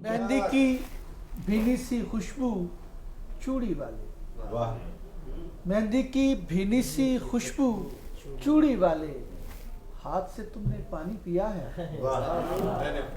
मेहंदी की भीनी सी खुशबू चूड़ी वाले, वाह, मेहंदी की भीनी सी खुशबू चूड़ी वाले, हाथ से तुमने पानी पिया है,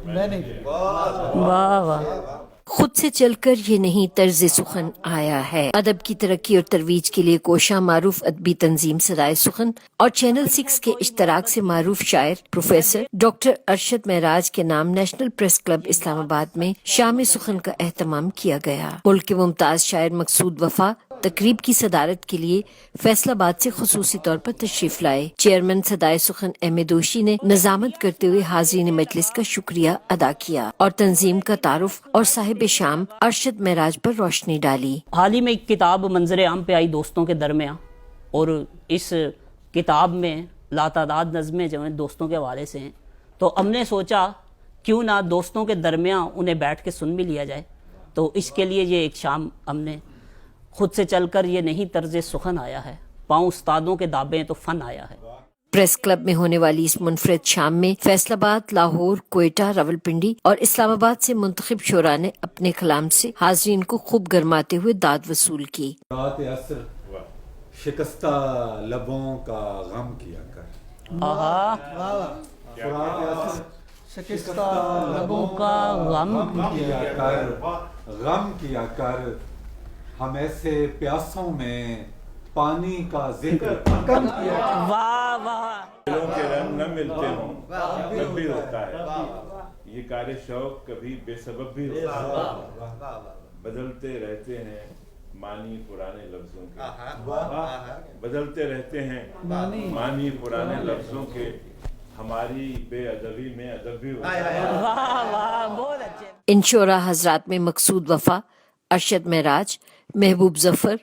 मैंने वाह वाह। खुद से चलकर ये नहीं तर्ज सुखन आया है। अदब की तरक्की और तरवीज के लिए कोशा मारूफ अदबी तंजीम सदाए सुखन और चैनल 6 के इश्तराक से मारूफ शायर प्रोफेसर डॉक्टर अरशद महराज के नाम नेशनल प्रेस क्लब इस्लामाबाद में शाम सुखन का एहतमाम किया गया। मुल्क के मुमताज शायर मकसूद वफा तकरीब की सदारत के लिए फैसलाबाद से खुसूसी तौर पर तशरीफ लाए। चेयरमैन सदाए सुखन अहमद दोशी ने निजामत करते हुए हाज़रीन मजलिस का शुक्रिया अदा किया और तंजीम का तारुफ और साहिब शाम अरशद महराज पर रोशनी डाली। हाल ही में एक किताब मंजर आम पे आई दोस्तों के दरमियाँ, और इस किताब में लातादाद नज़में जो हैं दोस्तों के हवाले से हैं, तो हमने सोचा क्यों ना दोस्तों के दरमियाँ उन्हें बैठ के सुन भी लिया जाए। तो इसके लिए ये एक शाम हमने खुद से चलकर ये नहीं तर्ज सुखन आया है, पाँव उस्तादों के दाबे तो फन आया है। प्रेस क्लब में होने वाली इस मुनफरद शाम में फैसलाबाद, लाहौर, कोयटा, रावलपिंडी और इस्लामाबाद से मुंतखब शोरा ने अपने कलाम से हाज़रीन को खूब गरमाते हुए दाद वसूल की। रात असर शिकस्ता लबों का गम किया कर, रात असर शिकस्ता लबों का गम किया कर, गम किया कर, हम ऐसे प्यासों में पानी का जिक्र कम किया। वाह वाह। दिलों के रंग न मिलते हों तब भी होता है, ये कार्य शौक कभी बेसबब भी होता है। बदलते रहते हैं मानी पुराने लफ्जों के, बदलते रहते हैं मानी पुराने लफ्जों के, हमारी बेअदबी में अदब भी होता है। वाह वाह, बहुत अच्छे। इन शोरा हजरात में मकसूद वफा, अरशद महराज, महबूब जफर,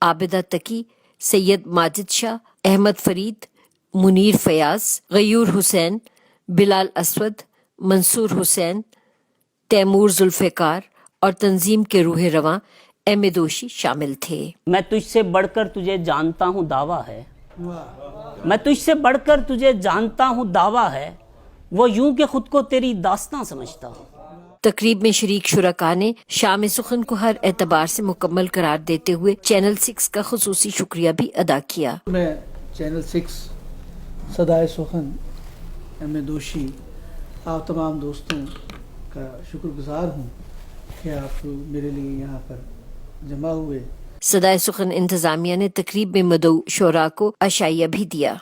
आबिदा तकी, सैयद माजिद शाह, अहमद फरीद, मुनीर फयाज, गयूर हुसैन, बिलाल असवद, मंसूर हुसैन, तैमूर जुल्फ़िकार और तंजीम के रूह रवां अहमद दोशी शामिल थे। मैं तुझसे बढ़कर तुझे जानता हूँ दावा है, मैं तुझसे बढ़कर तुझे जानता हूँ दावा है, वो यूं कि खुद को तेरी दास्तां समझता हूँ। तकरीब में शरीक शुरका ने शाम सुखन को हर एतबार से मुकम्मल करार देते हुए चैनल 6 का खुसूसी शुक्रिया भी अदा किया। मैं चैनल 6 सदाए सुखन अहमद दोशी आप तमाम दोस्तों का शुक्रगुजार हूँ कि आप मेरे लिए यहाँ पर जमा हुए। सदाए सुखन इंतजामिया ने तकरीब में मदऊ शोरा को अशाइया भी दिया।